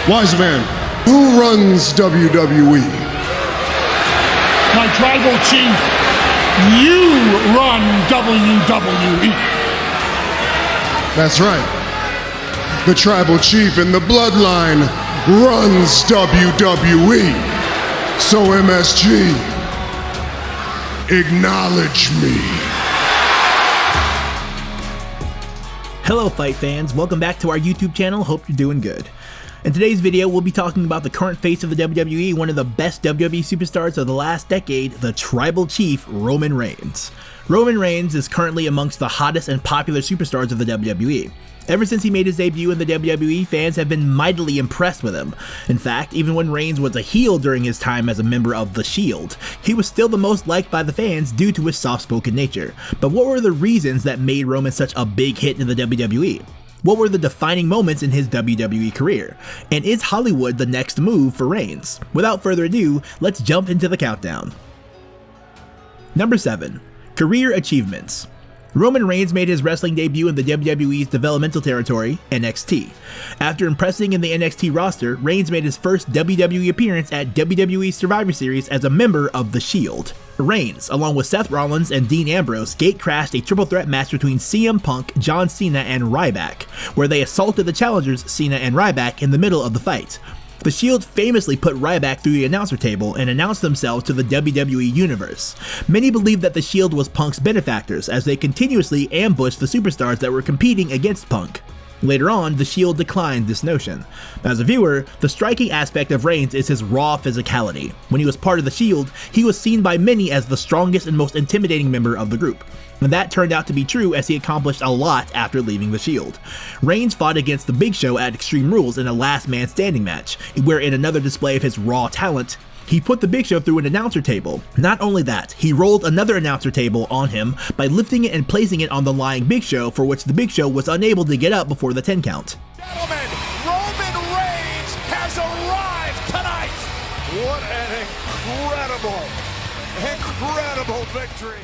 Wise man, who runs WWE? My tribal chief, you run WWE. That's right. The tribal chief in the bloodline runs WWE. So MSG, acknowledge me. Hello fight fans, welcome back to our YouTube channel, hope you're doing good. In today's video, we'll be talking about the current face of the WWE, one of the best WWE superstars of the last decade, the Tribal Chief, Roman Reigns. Roman Reigns is currently amongst the hottest and popular superstars of the WWE. Ever since he made his debut in the WWE, fans have been mightily impressed with him. In fact, even when Reigns was a heel during his time as a member of The Shield, he was still the most liked by the fans due to his soft-spoken nature. But what were the reasons that made Roman such a big hit in the WWE? What were the defining moments in his WWE career? And is Hollywood the next move for Reigns? Without further ado, let's jump into the countdown. Number 7. Career Achievements. Roman Reigns made his wrestling debut in the WWE's developmental territory, NXT. After impressing in the NXT roster, Reigns made his first WWE appearance at WWE Survivor Series as a member of The Shield. Reigns, along with Seth Rollins and Dean Ambrose, gate-crashed a triple threat match between CM Punk, John Cena, and Ryback, where they assaulted the challengers Cena and Ryback in the middle of the fight. The Shield famously put Ryback through the announcer table and announced themselves to the WWE Universe. Many believe that the Shield was Punk's benefactors, as they continuously ambushed the superstars that were competing against Punk. Later on, the Shield declined this notion. As a viewer, the striking aspect of Reigns is his raw physicality. When he was part of the Shield, he was seen by many as the strongest and most intimidating member of the group. And that turned out to be true, as he accomplished a lot after leaving the Shield. Reigns fought against the Big Show at Extreme Rules in a last man standing match, where in another display of his raw talent, he put the Big Show through an announcer table. Not only that, he rolled another announcer table on him by lifting it and placing it on the lying Big Show, for which the Big Show was unable to get up before the 10 count. Gentlemen, Roman Reigns has arrived tonight! What an incredible victory!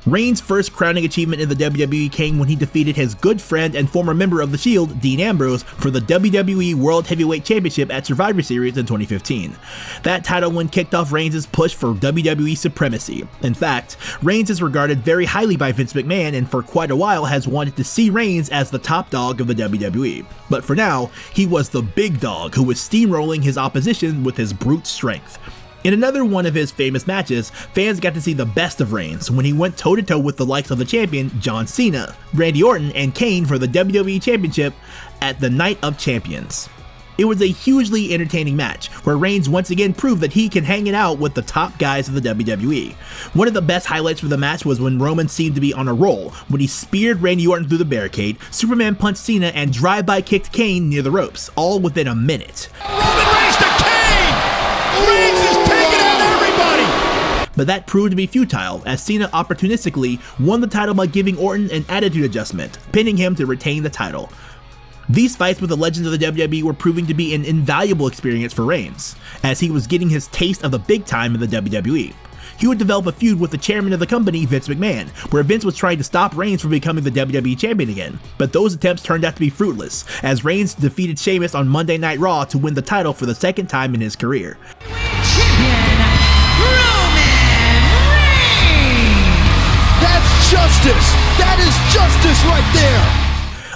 Reigns' first crowning achievement in the WWE came when he defeated his good friend and former member of The Shield, Dean Ambrose, for the WWE World Heavyweight Championship at Survivor Series in 2015. That title win kicked off Reigns' push for WWE supremacy. In fact, Reigns is regarded very highly by Vince McMahon, and for quite a while has wanted to see Reigns as the top dog of the WWE. But for now, he was the big dog who was steamrolling his opposition with his brute strength. In another one of his famous matches, fans got to see the best of Reigns when he went toe-to-toe with the likes of the champion John Cena, Randy Orton, and Kane for the WWE Championship at the Night of Champions. It was a hugely entertaining match, where Reigns once again proved that he can hang it out with the top guys of the WWE. One of the best highlights for the match was when Roman seemed to be on a roll, when he speared Randy Orton through the barricade, Superman punched Cena, and drive-by kicked Kane near the ropes, all within a minute. Roman Reigns to Kane! Reigns is taking out everybody! But that proved to be futile, as Cena opportunistically won the title by giving Orton an attitude adjustment, pinning him to retain the title. These fights with the legends of the WWE were proving to be an invaluable experience for Reigns, as he was getting his taste of the big time in the WWE. He would develop a feud with the chairman of the company, Vince McMahon, where Vince was trying to stop Reigns from becoming the WWE champion again. But those attempts turned out to be fruitless, as Reigns defeated Sheamus on Monday Night Raw to win the title for the second time in his career. Champion Roman Reigns! That's justice! That is justice right there!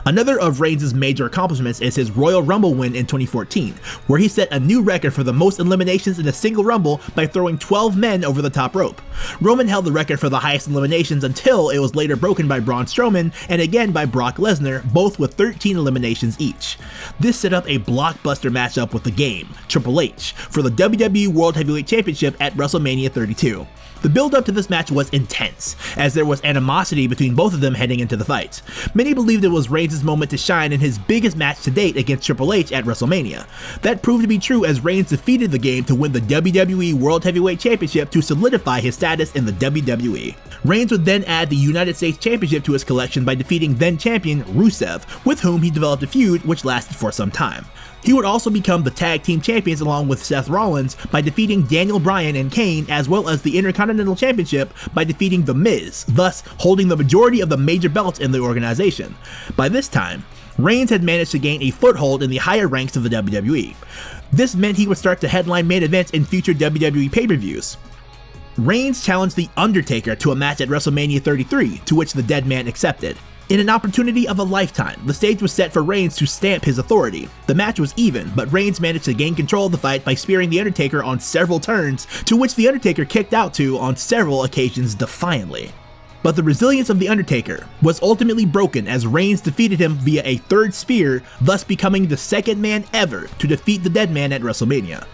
Another of Reigns' major accomplishments is his Royal Rumble win in 2014, where he set a new record for the most eliminations in a single Rumble by throwing 12 men over the top rope. Roman held the record for the highest eliminations until it was later broken by Braun Strowman and again by Brock Lesnar, both with 13 eliminations each. This set up a blockbuster matchup with The Game, Triple H, for the WWE World Heavyweight Championship at WrestleMania 32. The build-up to this match was intense, as there was animosity between both of them heading into the fight. Many believed it was Reigns' moment to shine in his biggest match to date against Triple H at WrestleMania. That proved to be true, as Reigns defeated The Game to win the WWE World Heavyweight Championship to solidify his status in the WWE. Reigns would then add the United States Championship to his collection by defeating then-champion Rusev, with whom he developed a feud which lasted for some time. He would also become the tag team champions along with Seth Rollins by defeating Daniel Bryan and Kane, as well as the Intercontinental Championship by defeating The Miz, thus holding the majority of the major belts in the organization. By this time, Reigns had managed to gain a foothold in the higher ranks of the WWE. This meant he would start to headline main events in future WWE pay-per-views. Reigns challenged The Undertaker to a match at WrestleMania 33, to which the dead man accepted. In an opportunity of a lifetime, the stage was set for Reigns to stamp his authority. The match was even, but Reigns managed to gain control of the fight by spearing The Undertaker on several turns, to which The Undertaker kicked out to on several occasions defiantly. But the resilience of The Undertaker was ultimately broken as Reigns defeated him via a third spear, thus becoming the second man ever to defeat the dead man at WrestleMania.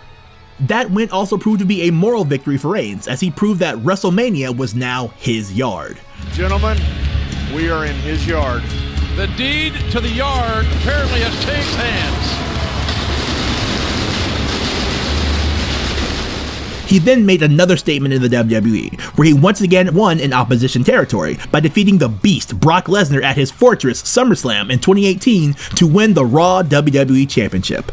That win also proved to be a moral victory for Reigns, as he proved that WrestleMania was now his yard. Gentlemen, we are in his yard. The deed to the yard apparently has changed hands. He then made another statement in the WWE, where he once again won in opposition territory by defeating the Beast Brock Lesnar at his Fortress SummerSlam in 2018 to win the Raw WWE Championship.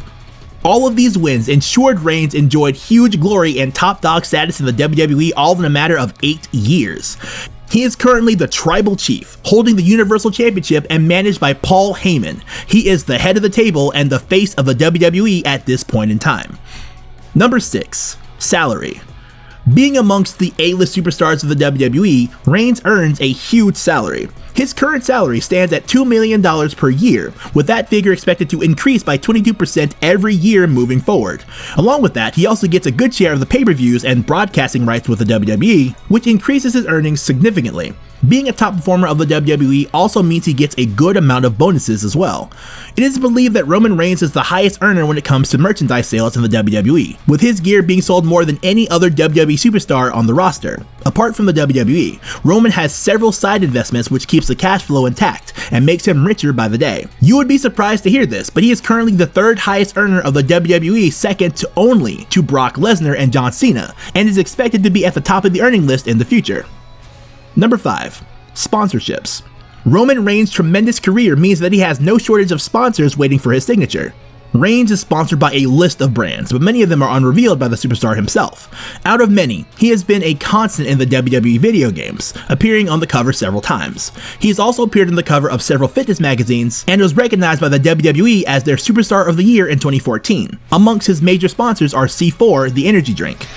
All of these wins ensured Reigns enjoyed huge glory and top dog status in the WWE all in a matter of 8 years. He is currently the Tribal Chief, holding the Universal Championship and managed by Paul Heyman. He is the head of the table and the face of the WWE at this point in time. Number 6. Salary. Being amongst the A-list superstars of the WWE, Reigns earns a huge salary. His current salary stands at $2 million per year, with that figure expected to increase by 22% every year moving forward. Along with that, he also gets a good share of the pay-per-views and broadcasting rights with the WWE, which increases his earnings significantly. Being a top performer of the WWE also means he gets a good amount of bonuses as well. It is believed that Roman Reigns is the highest earner when it comes to merchandise sales in the WWE, with his gear being sold more than any other WWE superstar on the roster. Apart from the WWE, Roman has several side investments which keeps the cash flow intact and makes him richer by the day. You would be surprised to hear this, but he is currently the third highest earner of the WWE, second to only to Brock Lesnar and John Cena, and is expected to be at the top of the earning list in the future. Number 5. Sponsorships. Roman Reigns' tremendous career means that he has no shortage of sponsors waiting for his signature. Reigns is sponsored by a list of brands, but many of them are unrevealed by the superstar himself. Out of many, he has been a constant in the WWE video games, appearing on the cover several times. He has also appeared on the cover of several fitness magazines and was recognized by the WWE as their Superstar of the Year in 2014. Amongst his major sponsors are C4, the energy drink.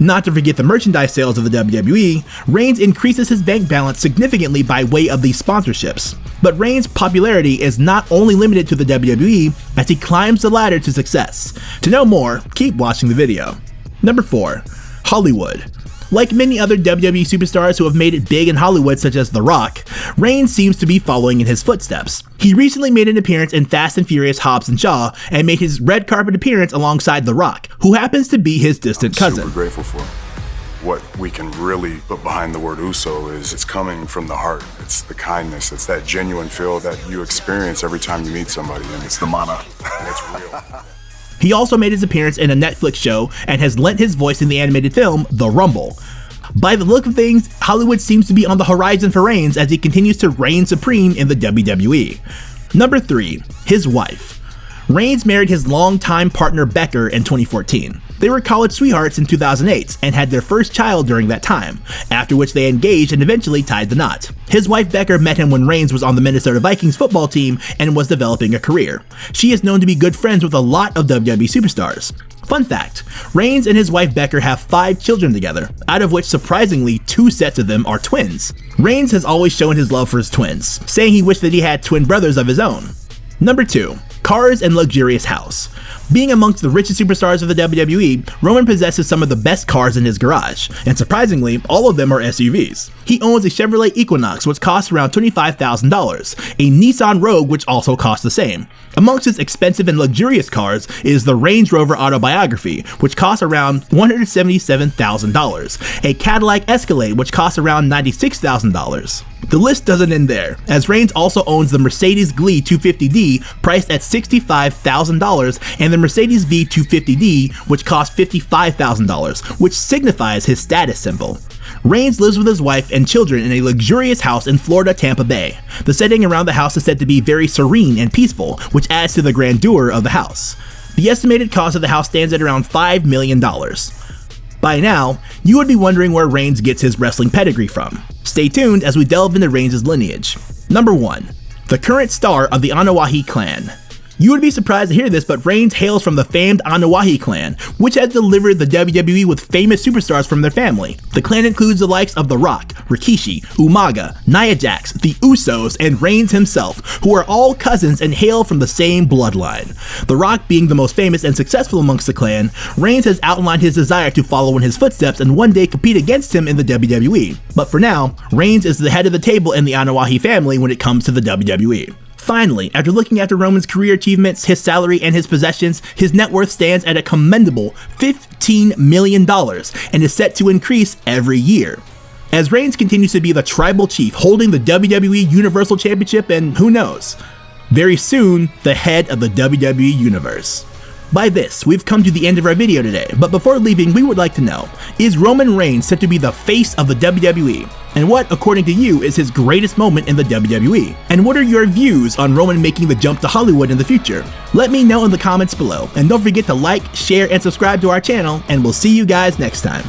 Not to forget the merchandise sales of the WWE, Reigns increases his bank balance significantly by way of these sponsorships. But Reigns' popularity is not only limited to the WWE as he climbs the ladder to success. To know more, keep watching the video. Number 4. Hollywood. Like many other WWE superstars who have made it big in Hollywood, such as The Rock, Reigns seems to be following in his footsteps. He recently made an appearance in Fast and Furious Hobbs and Shaw and made his red carpet appearance alongside The Rock, who happens to be his distant cousin. Super grateful for what we can really put behind the word Uso is it's coming from the heart. It's the kindness. It's that genuine feel that you experience every time you meet somebody, and it's the mana. And it's real. He also made his appearance in a Netflix show and has lent his voice in the animated film The Rumble. By the look of things, Hollywood seems to be on the horizon for Reigns as he continues to reign supreme in the WWE. Number 3. His wife. Reigns married his longtime partner Becker in 2014. They were college sweethearts in 2008 and had their first child during that time, after which they engaged and eventually tied the knot. His wife Becker met him when Reigns was on the Minnesota Vikings football team and was developing a career. She is known to be good friends with a lot of WWE superstars. Fun fact, Reigns and his wife Becker have 5 children together, out of which surprisingly 2 sets of them are twins. Reigns has always shown his love for his twins, saying he wished that he had twin brothers of his own. Number 2. Cars and luxurious house. Being amongst the richest superstars of the WWE, Roman possesses some of the best cars in his garage, and surprisingly, all of them are SUVs. He owns a Chevrolet Equinox, which costs around $25,000, a Nissan Rogue, which also costs the same. Amongst his expensive and luxurious cars is the Range Rover Autobiography, which costs around $177,000, a Cadillac Escalade, which costs around $96,000. The list doesn't end there, as Reigns also owns the Mercedes Glee 250D, priced at $65,000, and the Mercedes V250D, which costs $55,000, which signifies his status symbol. Reigns lives with his wife and children in a luxurious house in Florida, Tampa Bay. The setting around the house is said to be very serene and peaceful, which adds to the grandeur of the house. The estimated cost of the house stands at around $5 million. By now, you would be wondering where Reigns gets his wrestling pedigree from. Stay tuned as we delve into Reigns' lineage. Number 1. The current star of the Anoa'i clan. You would be surprised to hear this, but Reigns hails from the famed Anoa'i clan, which has delivered the WWE with famous superstars from their family. The clan includes the likes of The Rock, Rikishi, Umaga, Nia Jax, the Usos, and Reigns himself, who are all cousins and hail from the same bloodline. The Rock being the most famous and successful amongst the clan, Reigns has outlined his desire to follow in his footsteps and one day compete against him in the WWE. But for now, Reigns is the head of the table in the Anoa'i family when it comes to the WWE. Finally, after looking after Roman's career achievements, his salary, and his possessions, his net worth stands at a commendable $15 million and is set to increase every year. As Reigns continues to be the tribal chief holding the WWE Universal Championship and who knows, very soon, the head of the WWE Universe. By this, we've come to the end of our video today, but before leaving, we would like to know, is Roman Reigns set to be the face of the WWE? And what, according to you, is his greatest moment in the WWE? And what are your views on Roman making the jump to Hollywood in the future? Let me know in the comments below, and don't forget to like, share, and subscribe to our channel, and we'll see you guys next time.